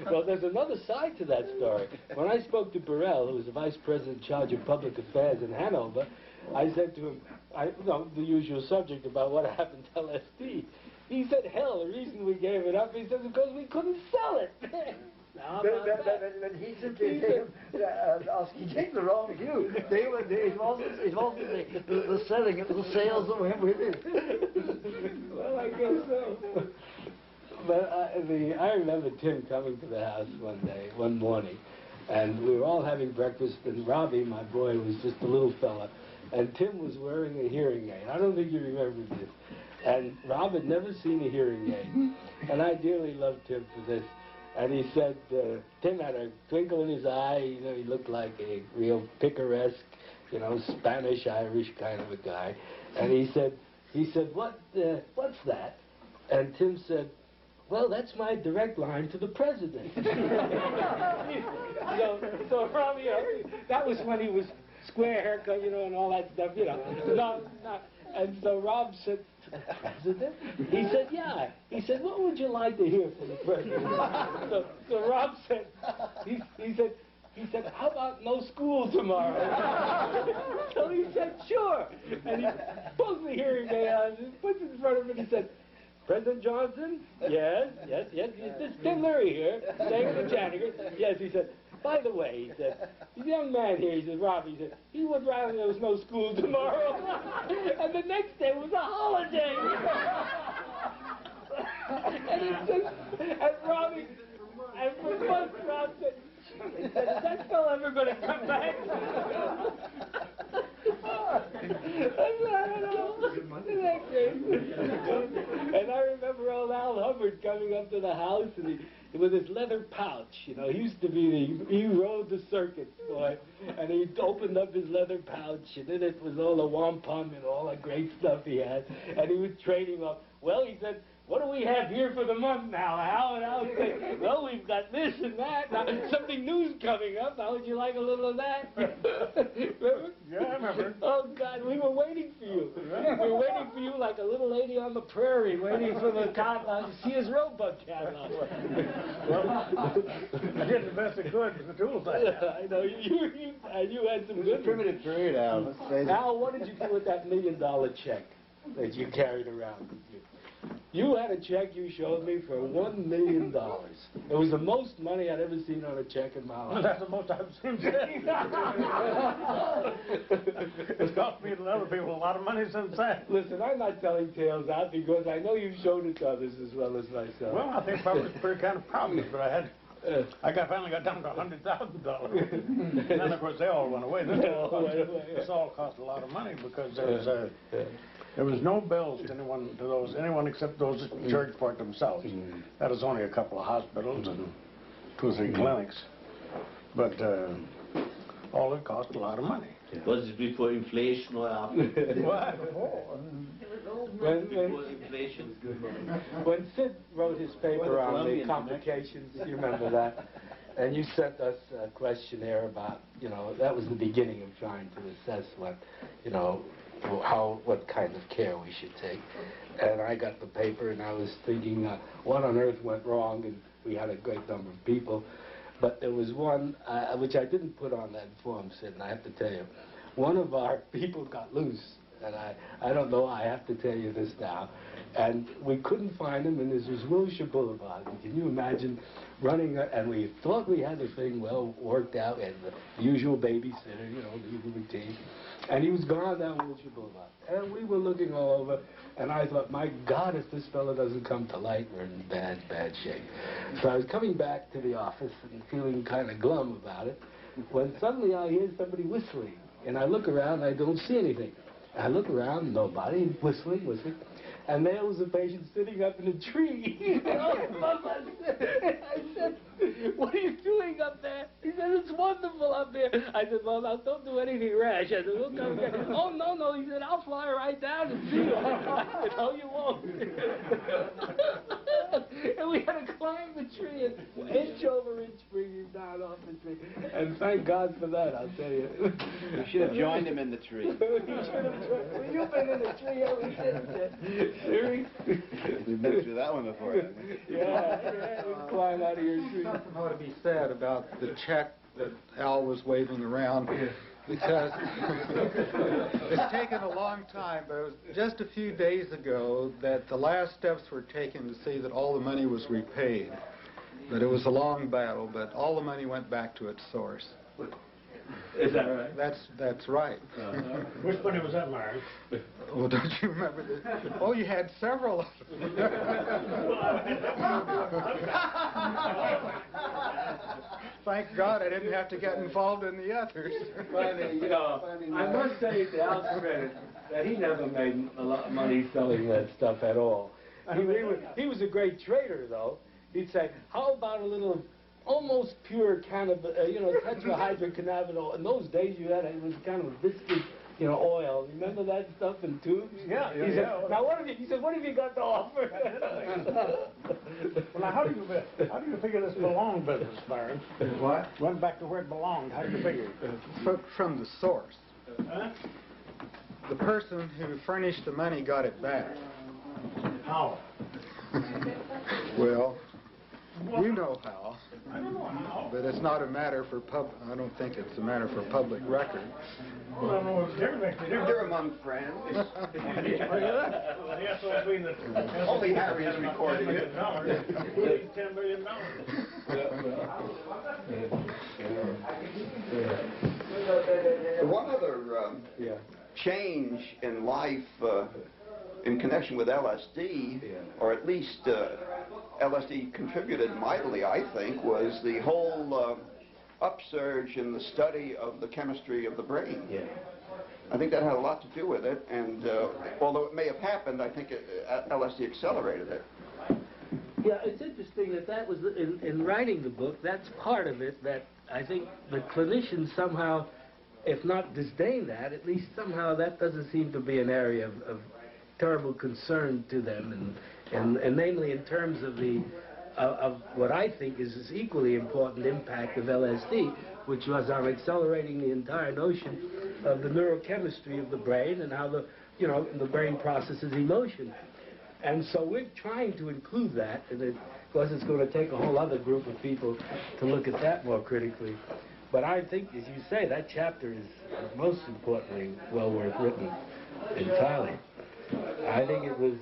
Well, there's another side to that story. When I spoke to Burrell, who was the vice president in charge of public affairs in Hanover, I said to him, the usual subject about what happened to LSD. He said, hell, the reason we gave it up, he said, because we couldn't sell it. But he simply he took the wrong view. It wasn't the selling, it was the sales that went with it. Well, I guess so. But I remember Tim coming to the house one morning, and we were all having breakfast, and Robbie, my boy, was just a little fella, and Tim was wearing a hearing aid. I don't think you remember this. And Rob had never seen a hearing aid, and I dearly loved Tim for this. And he said, Tim had a twinkle in his eye. You know, he looked like a real picaresque, you know, Spanish-Irish kind of a guy. And he said, what's that? And Tim said, well, that's my direct line to the president. So Robbie, that was when he was square haircut, you know, and all that stuff, you know. No. And so Rob said to the president, he said, yeah. He said, what would you like to hear from the president? So Rob said, he said, how about no school tomorrow? So he said, sure. And he pulls the hearing aid on, puts it in front of him, and he said, President Johnson? Yes. Is this Tim Leary here, staying with the janitor? Yes, he said. By the way, he said, the young man here, he said, Rob, he said, he would rather there was no school tomorrow. And the next day was a holiday. and Robbie, and for months, Rob said, is that fellow ever going to come back? And I remember old Al Hubbard coming up to the house and with his leather pouch, you know, he rode the circuits, boy, and he opened up his leather pouch, and in it was all the wampum and all the great stuff he had, and he was trading off. Well, he said, what do we have here for the month now, Al? And Al said, well, we've got this and that. Now, something new's coming up. How would you like a little of that? Remember? Yeah, I remember. Oh, God, we were waiting for you. We were waiting for you like a little lady on the prairie waiting for the catalog to see his roebuck catalog. Well, I did the best I could with the tools I had. I know. You had some It was good a primitive period, Al. Let's face it. Al, what did you do with that $1 million check that you carried around with you? You had a check you showed me for $1 million. It was the most money I'd ever seen on a check in my life. Well, that's the most I've seen. It's cost me and other people a lot of money since then. Listen, I'm not telling tales out because I know you've shown it to others as well as myself. Well, I think probably was pretty kind of proud of it, but finally got down to $100,000. And then, of course, they all went away. This all cost a lot of money because there was no bills to anyone except those that charged for it themselves. That was only a couple of hospitals and 2 or 3 clinics. But all it cost a lot of money. Was it before inflation or after? What? Before inflation. When Sid wrote his paper on the complications, you remember that? And you sent us a questionnaire about, you know, that was the beginning of trying to assess what, you know, what kind of care we should take. And I got the paper and I was thinking, what on earth went wrong? And we had a great number of people. But there was one, which I didn't put on that form, Sid, and I have to tell you, one of our people got loose. And I don't know, I have to tell you this now. And we couldn't find him, and this was Wilshire Boulevard. And can you imagine running, and we thought we had the thing well worked out, and the usual babysitter, you know, the usual routine. And he was gone down Wilshire Boulevard. And we were looking all over, and I thought, my God, if this fellow doesn't come to light, we're in bad, bad shape. So I was coming back to the office and feeling kind of glum about it, when suddenly I hear somebody whistling. And I look around, I don't see anything. I look around, nobody, whistling. And there was a patient sitting up in a tree. I said, what are you doing up there? He said, it's wonderful up there. I said, well, now, don't do anything rash. I said, we'll come get it. Oh, no. He said, I'll fly right down and see you. I said, no, you won't. And we had to climb the tree and inch over inch bring him down off the tree. And thank God for that, I'll tell you. You should have joined him in the tree. You should have joined. Well, you've been in the tree ever since. Serious? We've been through that one before. Yeah, we'd climb out of your tree. Something ought to be said about the check that Al was waving around, because it's taken a long time, but it was just a few days ago that the last steps were taken to see that all the money was repaid. But it was a long battle, but all the money went back to its source. Is that right? That's right. Which money was that, Larry? Well, don't you remember this? Oh, you had several of them. Thank God I didn't have to get involved in the others. Funny, you know, I must say to Al's credit that he never made a lot of money selling that stuff at all. He was a great trader, though. He'd say, how about a little almost pure kind of, tetrahydrocannabinol. In those days, it was kind of a viscous you know, oil. Remember that stuff in tubes? Yeah, He yeah, said, yeah. now what have you, he said, what have you got to offer? Well, now, how do you figure this belong business, Byron? What? Went back to where it belonged. How do you figure it? From the source. Huh? The person who furnished the money got it back. How? Well, you know how. I don't know how. But it's not a matter for I don't think it's a matter for public record. Well, I don't know what's different. They're among friends. Only Harry is recording it. $10 million. One other change in life in connection with LSD, or at least LSD contributed mightily, I think, was the whole upsurge in the study of the chemistry of the brain. Yeah. I think that had a lot to do with it, and although it may have happened, I think LSD accelerated it. Yeah, it's interesting that was, in writing the book, that's part of it, that I think the clinicians somehow, if not disdain that, at least somehow that doesn't seem to be an area of terrible concern to them, and namely in terms of of what I think is this equally important impact of LSD, which was on accelerating the entire notion of the neurochemistry of the brain and how the brain processes emotion. And so we're trying to include that, and of course it's going to take a whole other group of people to look at that more critically. But I think, as you say, that chapter is most importantly well worth written entirely. I think it was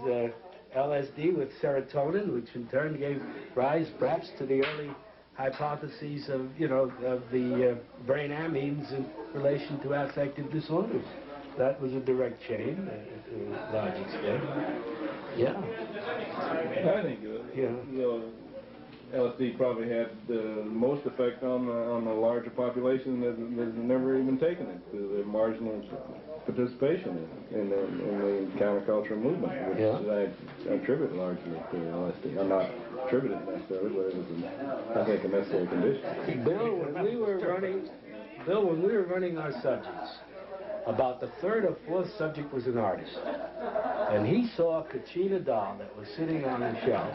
LSD with serotonin, which in turn gave rise perhaps to the early hypotheses of, of the brain amines in relation to affective disorders. That was a direct chain to a large extent. Yeah. I think LSD probably had the most effect on the larger population that has never even taken it, to the marginal participation in the countercultural movement, which I attribute largely to LSD. I'm not attributing it necessarily, but it was, I think, a necessary condition. Bill, when we were running our subjects, about the third or fourth subject was an artist. And he saw a Kachina doll that was sitting on the shelf,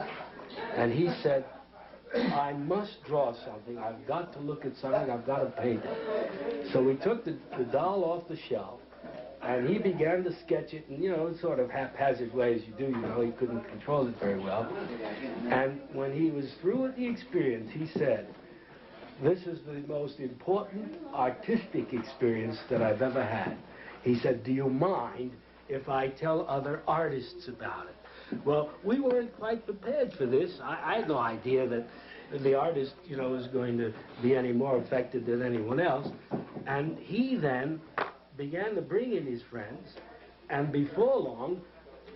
and he said, I must draw something. I've got to look at something. I've got to paint it. So we took the doll off the shelf, and he began to sketch it in, sort of haphazard ways you do, he couldn't control it very well. And when he was through with the experience, he said, this is the most important artistic experience that I've ever had. He said, do you mind if I tell other artists about it? Well, we weren't quite prepared for this. I had no idea that the artist, was going to be any more affected than anyone else. And he then began to bring in his friends, and before long,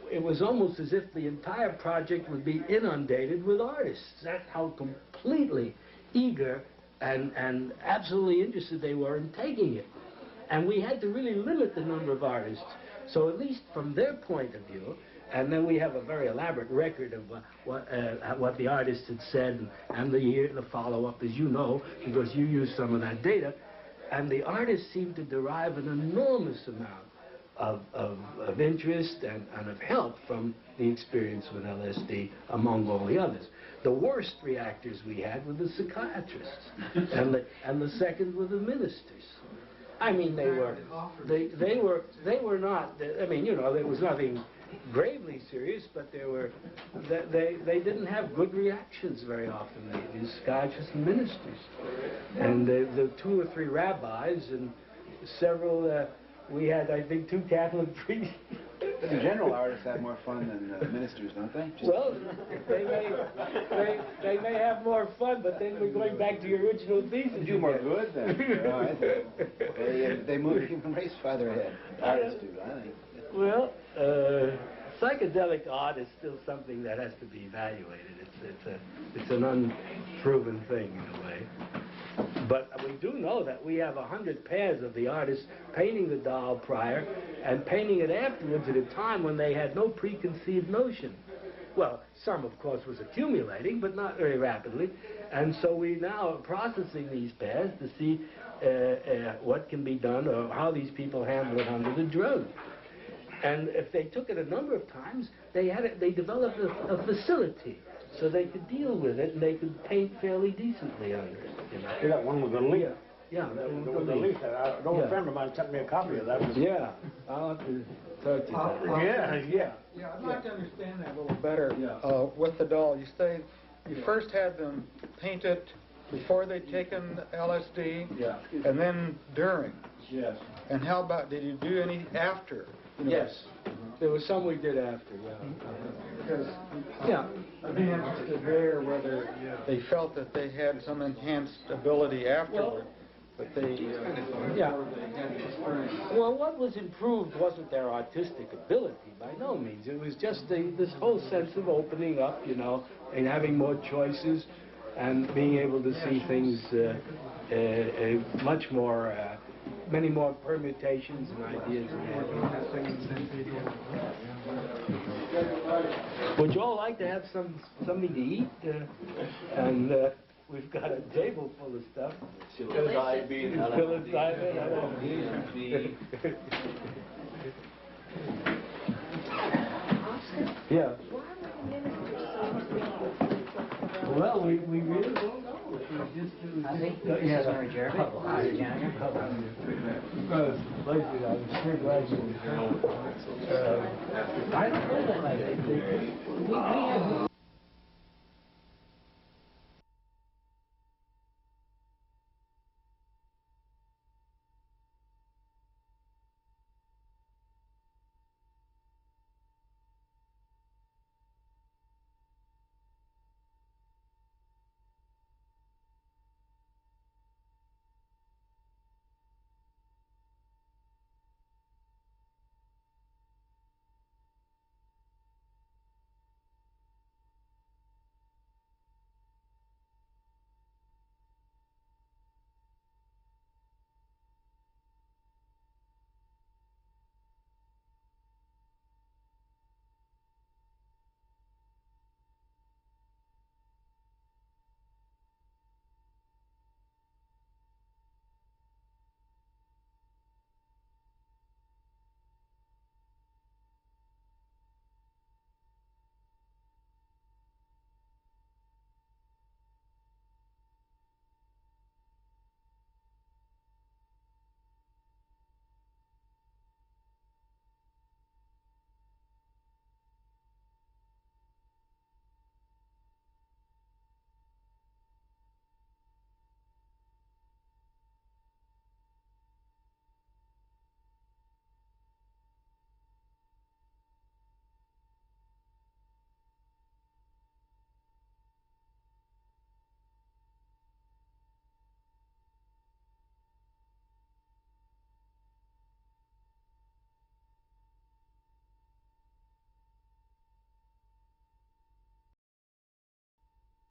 it was almost as if the entire project would be inundated with artists. That's how completely eager and absolutely interested they were in taking it. And we had to really limit the number of artists. So at least from their point of view, and then we have a very elaborate record of what the artists had said and the follow-up, as you know, because you used some of that data. And the artists seemed to derive an enormous amount of interest and of help from the experience with LSD, among all the others. The worst reactors we had were the psychiatrists, and the second were the ministers. I mean, they were not. I mean, there was nothing gravely serious, but they didn't have good reactions very often. The psychiatrists and ministers, and the 2 or 3 rabbis and several. We had, I think, 2 Catholic priests. In general, artists have more fun than ministers, don't they? Well, they may have more fun, but then we're going back to your original thesis. They do more good then. They move the human race farther ahead. Artists do, I think. Well, psychedelic art is still something that has to be evaluated. It's an unproven thing in a way. But we do know that we have 100 pairs of the artists painting the doll prior and painting it afterwards at a time when they had no preconceived notion. Well, some, of course, was accumulating, but not very rapidly. And so we now are processing these pairs to see what can be done or how these people handle it under the drug. And if they took it a number of times, they developed a facility so they could deal with it and they could paint fairly decently under it. You know? Yeah, that one with the leaf. Yeah, there was a leaf. An old friend of mine sent me a copy of that. Yeah, I'll have to talk to you. Yeah. Yeah, I'd like to understand that a little better. With the doll, you say you first had them paint it before they'd taken LSD, and then during. Yes. And how about, did you do any after? Yes. There was some we did after, Because, I'd be interested there whether they felt that they had some enhanced ability afterward. But they, Well, what was improved wasn't their artistic ability, by no means. It was just this whole sense of opening up, you know, and having more choices and being able to see things much more, many more permutations and ideas. Would you all like to have something to eat? We've got a table full of stuff. Psilocybin, LSD. Yeah. Well, we really don't know. Yes, sorry, Jeremy. I don't know that.